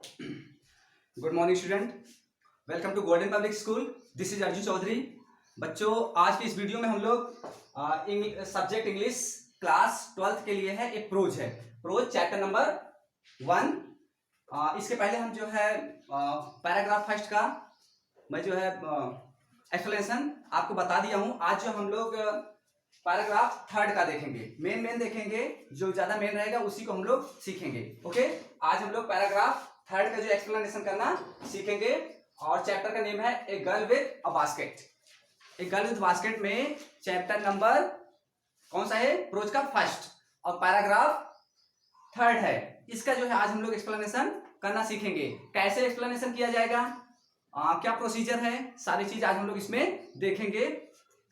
Good morning student, welcome to Golden Public School. This is Arjun Chaudhary. बच्चों, आज की इस वीडियो में हम लोग सब्जेक्ट इंग्लिश क्लास 12th के लिए है एक प्रोज है, प्रोज चैप्टर नंबर 1। इसके पहले हम जो है पैराग्राफ फर्स्ट का मैं जो है एक्सप्लेनेशन आपको बता दिया हूं। आज जो हम लोग पैराग्राफ थर्ड का देखेंगे, मेन देखेंगे, जो ज्यादा मेन रहेगा उसी को हम लोग सीखेंगे। ओके, आज हम लोग पैराग्राफ थर्ड का जो एक्सप्लेनेशन करना सीखेंगे और चैप्टर का नेम है a girl with a basket. A girl with basket में चैप्टर नंबर कौन सा है? प्रोज का फर्स्ट और पैराग्राफ थर्ड है। इसका जो है आज हम लोग एक्सप्लेनेशन करना सीखेंगे। कैसे एक्सप्लेनेशन किया जाएगा, क्या प्रोसीजर है, सारी चीज आज हम लोग इसमें देखेंगे।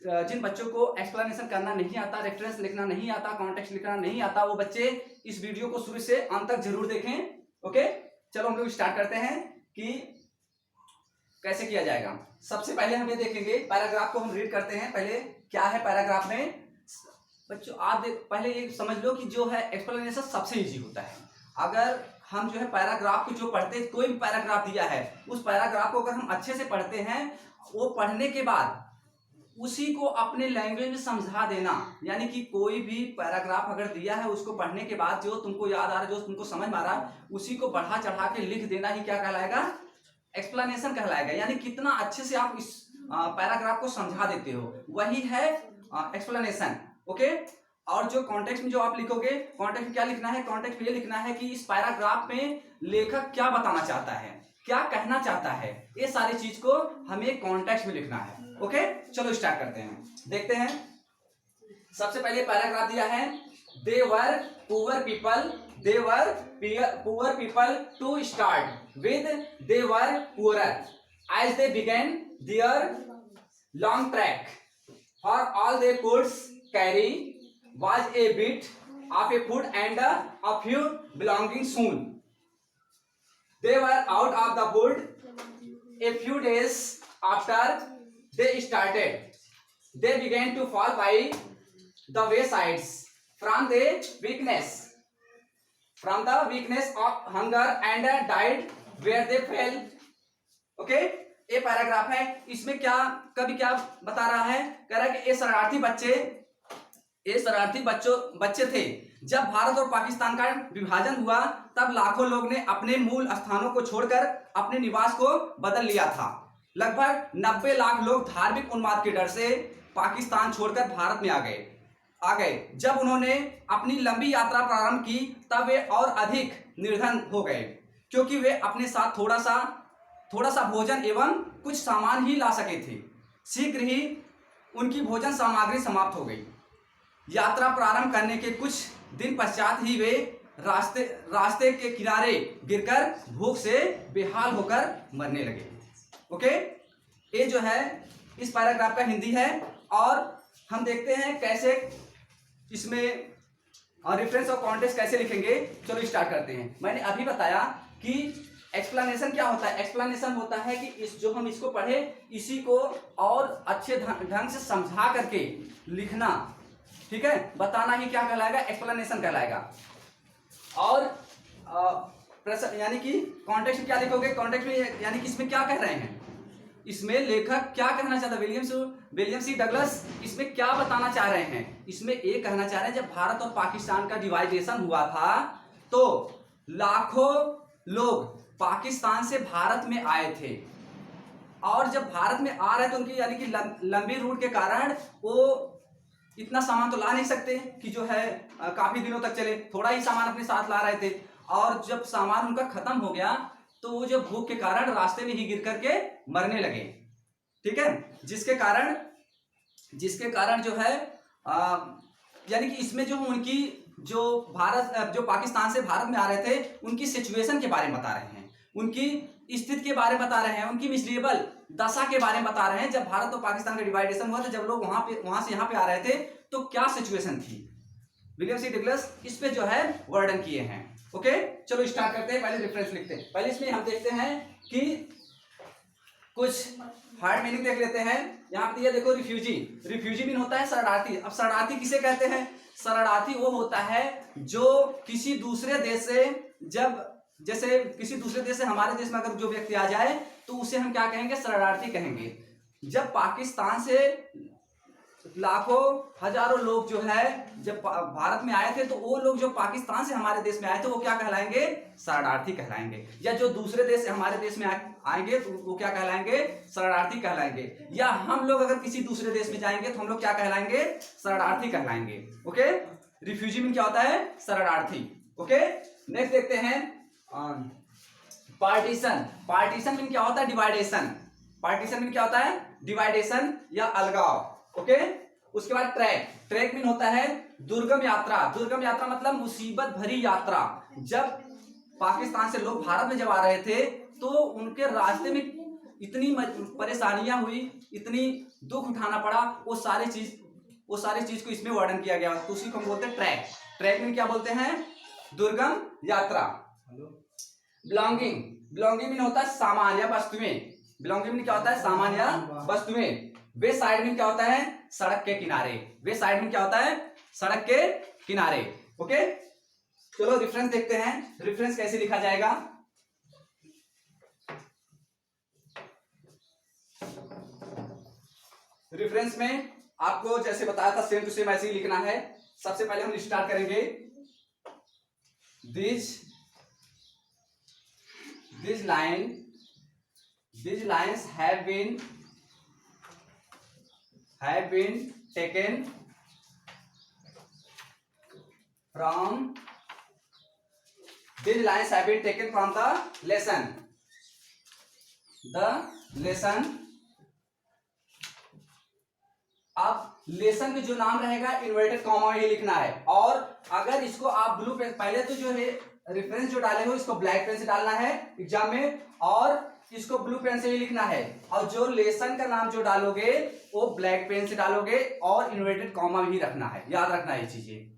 जिन बच्चों को एक्सप्लेनेशन करना नहीं आता, रेफरेंस लिखना नहीं आता, कॉन्टेक्स्ट लिखना नहीं आता, वो बच्चे इस वीडियो को शुरू से अंत तक जरूर देखें। ओके, चलो हम लोग स्टार्ट करते हैं कि कैसे किया जाएगा। सबसे पहले हम ये देखेंगे, पैराग्राफ को हम रीड करते हैं। पहले क्या है पैराग्राफ में बच्चों, आप पहले ये समझ लो कि जो है एक्सप्लेनेशन सबसे इजी होता है। अगर हम जो है पैराग्राफ को जो पढ़ते, कोई भी पैराग्राफ दिया है उस पैराग्राफ को अगर हम अच्छे से पढ़ते हैं, वो पढ़ने के बाद उसी को अपने लैंग्वेज में समझा देना, यानी कि कोई भी पैराग्राफ अगर दिया है उसको पढ़ने के बाद जो तुमको याद आ रहा है, जो तुमको समझ में आ रहा है, उसी को बढ़ा चढ़ा के लिख देना ही क्या कहलाएगा? एक्सप्लेनेशन कहलाएगा। यानी कितना अच्छे से आप इस पैराग्राफ को समझा देते हो, वही है एक्सप्लेनेशन। ओके, और जो कॉन्टेक्स्ट में जो आप लिखोगे, कॉन्टेक्स्ट में क्या लिखना है? कॉन्टेक्स्ट में ये लिखना है कि इस पैराग्राफ में लेखक क्या बताना चाहता है, क्या कहना चाहता है, ये सारी चीज को हमें कॉन्टेक्स्ट में लिखना है। ओके, चलो स्टार्ट करते हैं, देखते हैं। सबसे पहले पैराग्राफ दिया है, they were poor people, they were poor people to start with they were poorer as they began their long track for all they could carry was a bit of a food and a few belongings soon. They were out of the wood a few days after they started. They began to fall by the waysides from the weakness of hunger and died where they fell. Okay, ये paragraph है। इसमें क्या बता रहा है? कह रहा है कि ये शरारती बच्चे थे। जब भारत और पाकिस्तान का विभाजन हुआ तब लाखों लोग ने अपने मूल स्थानों को छोड़कर अपने निवास को बदल लिया था। लगभग 90 लाख लोग धार्मिक उन्माद के डर से पाकिस्तान छोड़कर भारत में आ गए। जब उन्होंने अपनी लंबी यात्रा प्रारंभ की तब वे और अधिक निर्धन हो गए, क्योंकि वे अपने साथ थोड़ा सा भोजन एवं कुछ सामान ही ला सके थे। शीघ्र ही उनकी भोजन सामग्री समाप्त हो गई। यात्रा प्रारंभ करने के कुछ दिन पश्चात ही वे रास्ते के किनारे गिरकर भूख से बेहाल होकर मरने लगे। ओके, ये जो है इस पैराग्राफ का हिंदी है और हम देखते हैं कैसे इसमें रेफरेंस और कॉन्टेक्स्ट कैसे लिखेंगे। चलो स्टार्ट करते हैं। मैंने अभी बताया कि एक्सप्लेनेशन क्या होता है। एक्सप्लेनेशन होता है कि जो हम इसको पढ़े इसी को और अच्छे ढंग से समझा करके लिखना, ठीक है, बताना ही क्या कहलाएगा? एक्सप्लेनेशन कहलाएगा। और यानी कि कॉन्टेक्स्ट में क्या लिखोगे? कॉन्टेक्स्ट में यानी कि इसमें क्या कह रहे हैं, इसमें लेखक क्या कहना चाहता है? विलियम सी डगलस इसमें क्या बताना चाह रहे हैं? इसमें ये कहना चाह रहे हैं, जब भारत और पाकिस्तान का डिवाइडेशन हुआ था तो लाखों लोग पाकिस्तान से भारत में आए थे, और जब भारत में आ रहे थे उनकी यानी कि लंबी रूट के कारण वो इतना सामान तो ला नहीं सकते कि जो है काफी दिनों तक चले, थोड़ा ही सामान अपने साथ ला रहे थे। और जब सामान उनका खत्म हो गया तो वो जो भूख के कारण रास्ते में ही गिर करके मरने लगे, ठीक है। जिसके कारण जो है यानी कि इसमें जो उनकी जो पाकिस्तान से भारत में आ रहे थे उनकी सिचुएशन के बारे में बता रहे हैं, उनकी स्थिति के बारे में बता रहे हैं, उनकी मिसरेबल दशा के बारे में बता रहे हैं। जब भारत और पाकिस्तान का डिवाइडेशन हुआ था, जब लोग वहां से यहाँ पे आ रहे थे तो क्या सिचुएशन थी, विलियम सी डगलस इस पे जो है वर्णन किए हैं। ओके, चलो स्टार्ट करते हैं। पहले रेफरेंस लिखते हैं। पहले इसमें हम देखते हैं कि कुछ हार्ड मीनिंग देख लेते हैं। यहाँ पे देखो, रिफ्यूजी मीन होता है शरणार्थी। अब शरणार्थी किसे कहते हैं? शरणार्थी वो होता है जो किसी दूसरे देश से जब जैसे किसी दूसरे देश से हमारे देश में अगर जो व्यक्ति आ जाए तो उसे हम क्या कहेंगे, शरणार्थी कहेंगे। जब पाकिस्तान से लाखों हजारों लोग जो है जब भारत में आए थे तो वो लोग जो पाकिस्तान से हमारे देश में आए थे वो क्या कहलाएंगे, शरणार्थी कहलाएंगे। या जो दूसरे देश से हमारे देश में आएंगे तो वो क्या कहलाएंगे, शरणार्थी कहलाएंगे। या हम लोग अगर किसी दूसरे देश में जाएंगे तो हम लोग क्या कहलाएंगे, शरणार्थी कहलाएंगे। ओके, रिफ्यूजी मीन क्या होता है, शरणार्थी। ओके, नेक्स्ट देखते हैं पार्टीशन। पार्टीशन मीन क्या होता है, डिवाइडेशन। पार्टीशन मीन क्या होता है, डिवाइडेशन या अलगाव। ओके, उसके बाद ट्रैक। ट्रैक मीन होता है दुर्गम यात्रा। दुर्गम यात्रा मतलब मुसीबत भरी यात्रा। जब पाकिस्तान से लोग भारत में जब आ रहे थे तो उनके रास्ते में इतनी परेशानियां हुई, इतनी दुख उठाना पड़ा, वो सारी चीज को इसमें वर्णन किया गया, तो उसी को हम बोलते हैं ट्रैक। ट्रैक में क्या बोलते हैं, दुर्गम यात्रा। बिलोंगिंग। बिलोंगिंग मीन होता है सामान या वस्तुएं। बिलोंगिंग मीन क्या होता है, सामान या वस्तुएं। वे साइड मीन क्या होता है, सड़क के किनारे। वे साइड मीन क्या होता है, सड़क के किनारे। ओके, चलो रेफरेंस देखते हैं, रेफरेंस कैसे लिखा जाएगा। रेफरेंस में आपको जैसे बताया था सेम टू सेम ऐसे ही लिखना है। सबसे पहले हम स्टार्ट करेंगे, these lines have been taken from the lesson. अब लेसन में जो नाम रहेगा इन्वर्टेड कॉमा में ही लिखना है। और अगर इसको आप ब्लू पेन, पहले तो जो है रेफरेंस जो डाले हो इसको ब्लैक पेन से डालना है एग्जाम में, और इसको ब्लू पेन से ही लिखना है। और जो लेसन का नाम जो डालोगे वो ब्लैक पेन से डालोगे और इन्वर्टेड कॉमा भी रखना है, याद रखना है ये चीजें,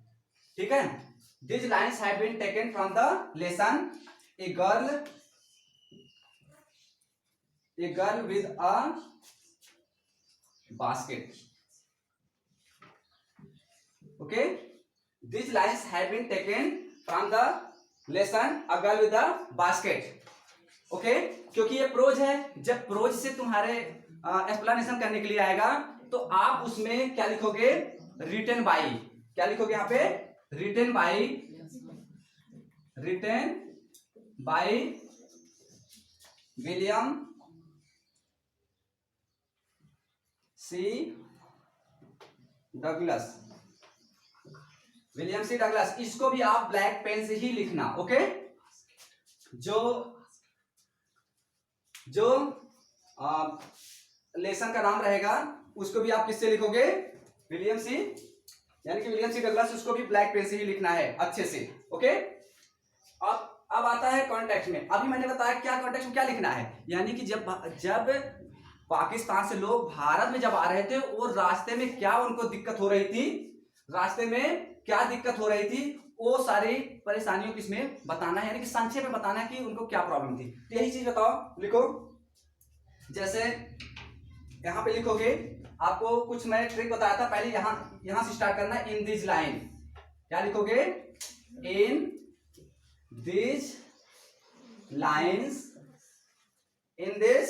ठीक है। These lines have been taken from the lesson a girl with a basket. Okay, these lines have been taken from the lesson a girl with a basket. Okay, क्योंकि ये प्रोज है, जब प्रोज से तुम्हारे एक्सप्लेनेशन करने के लिए आएगा तो आप उसमें क्या लिखोगे, रिटन बाई। क्या लिखोगे यहाँ पे, written by William C Douglas. William C Douglas, इसको भी आप ब्लैक पेन से ही लिखना। ओके, जो लेसन का नाम रहेगा उसको भी आप किससे लिखोगे, विलियम सी, यानी कि विलियम सी डगलस, उसको भी ब्लैक पेन से ही लिखना है अच्छे से। ओके, अब आता है कॉन्टेक्स्ट में। अभी मैंने बताया क्या कॉन्टेक्स्ट में क्या लिखना है, यानी कि जब पाकिस्तान से लोग भारत में जब आ रहे थे वो रास्ते में क्या उनको दिक्कत हो रही थी, रास्ते में क्या दिक्कत हो रही थी, वो सारी परेशानियों की इसमें बताना है, यानी कि संक्षेप में बताना है कि उनको क्या प्रॉब्लम थी। तो यही चीज बताओ, लिखो। जैसे यहां पे लिखोगे, आपको कुछ मैंने ट्रिक बताया था, पहले यहां से स्टार्ट करना है। इन दिस लाइन, क्या लिखोगे, in this lines, in this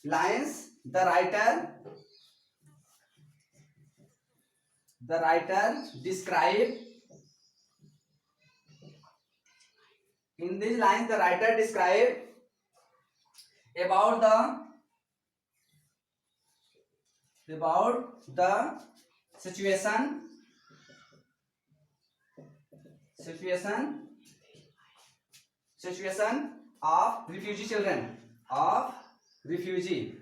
lines the writer describe, in these lines the writer describe about the situation of refugee children, of refugee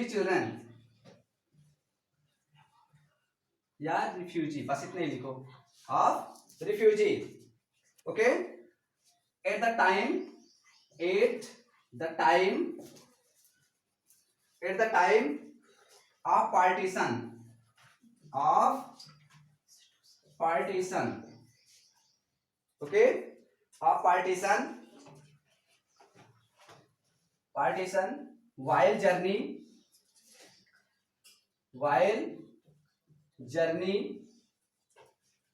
children या रिफ्यूजी, बस इतने ही लिखो, of refugee. Okay, at the time of partition, okay, of partition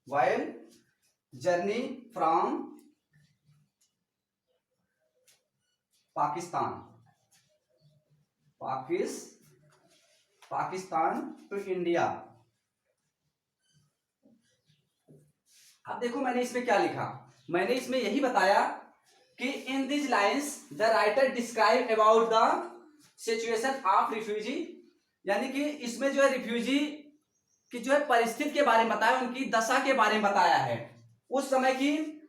while journey from Pakistan to India. अब देखो मैंने इसमें क्या लिखा, मैंने इसमें यही बताया कि in this lines the writer describe about the situation of refugee, यानी कि इसमें जो है रिफ्यूजी की जो है परिस्थिति के बारे में बताया, उनकी दशा के बारे में बताया है उस समय की,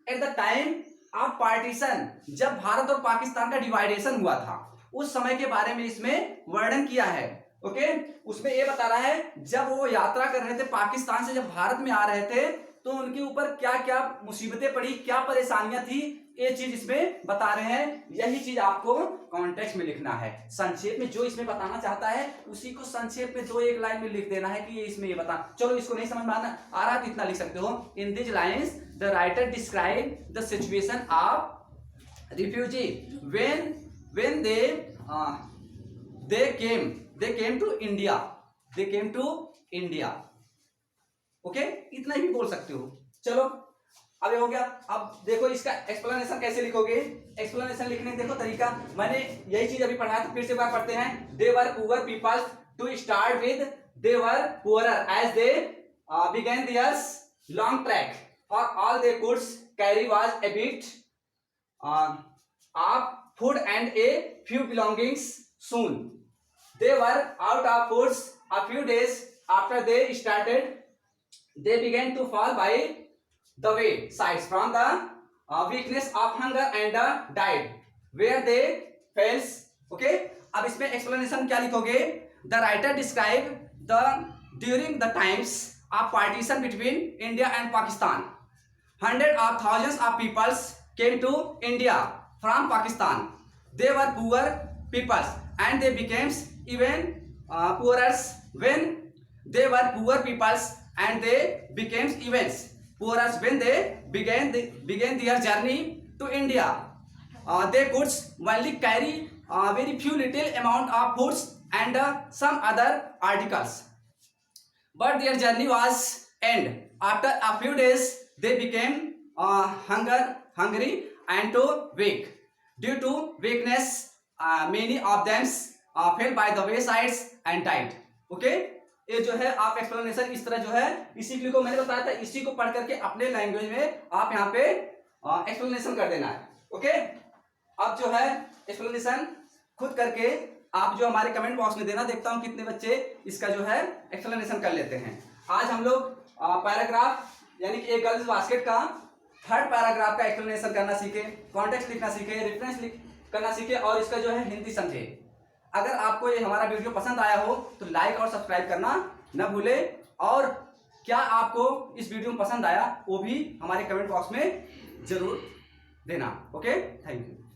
eight the time of partition, जब भारत और पाकिस्तान का डिवाइडेशन हुआ था उस समय के बारे में इसमें वर्णन किया है। ओके, उसमें ये बता रहा है जब वो यात्रा कर रहे थे पाकिस्तान से, जब भारत में आ रहे थे तो उनके ऊपर क्या क्या मुसीबतें पड़ी, क्या परेशानियां थी, ये चीज इसमें बता रहे हैं। यही चीज आपको कॉन्टेक्स्ट में लिखना है, संक्षेप में जो इसमें बताना चाहता है उसी को संक्षेप में 2-1 लाइन में लिख देना है कि ये इसमें ये बता। चलो इसको नहीं समझ में आ रहा तो इतना लिख सकते हो, in this lines the writer describe the situation of refugee when they came to India। Okay, इतना ही बोल सकते हो। चलो अब ये हो गया। अब देखो इसका एक्सप्लेनेशन कैसे लिखोगे, एक्सप्लेनेशन लिखने देखो तरीका, मैंने यही चीज अभी पढ़ाया तो फिर से बार पढ़ते हैं। They were poor people to start with, they were poorer as they began their long trek, for all they could carry was a bit of food and a few belongings. Soon they were out of food. A few days after they started, they began to fall by the waysides from the weakness of hunger and died where they fell. Okay, अब इसमें explanation क्या लिखोगे, the writer describe the during the times of partition between India and Pakistan, hundreds of thousands of people came to India from Pakistan. They were poor people and they became even poorer when they were poor people and they became even poorer when they began their journey to India. They could only carry very few little amount of foods and some other articles, but their journey was end. After a few days they became hungry and too weak. Due to weakness, many of them fell by the waysides and died. Okay, ये जो है आप explanation इस तरह जो है इसी के लिए को मैंने बताया था, इसी को पढ़ करके अपने लैंग्वेज में आप यहाँ पे एक्सप्लेनेशन कर देना है। ओके, अब जो है एक्सप्लेनेशन खुद करके आप जो हमारे कमेंट बॉक्स में देना, देखता हूँ कितने बच्चे इसका जो है एक्सप्लेनेशन कर लेते हैं। आज हम लोग पैराग्राफ यानी कि एक गर्ल्स बास्केट का 3rd पैराग्राफ का एक्सप्लेनेशन करना सीखे, कॉन्टेक्स्ट लिखना सीखे, रेफरेंस करना सीखे और इसका जो है हिंदी समझे। अगर आपको ये हमारा वीडियो पसंद आया हो तो लाइक और सब्सक्राइब करना न भूले, और क्या आपको इस वीडियो में पसंद आया वो भी हमारे कमेंट बॉक्स में जरूर देना। Okay, thank you.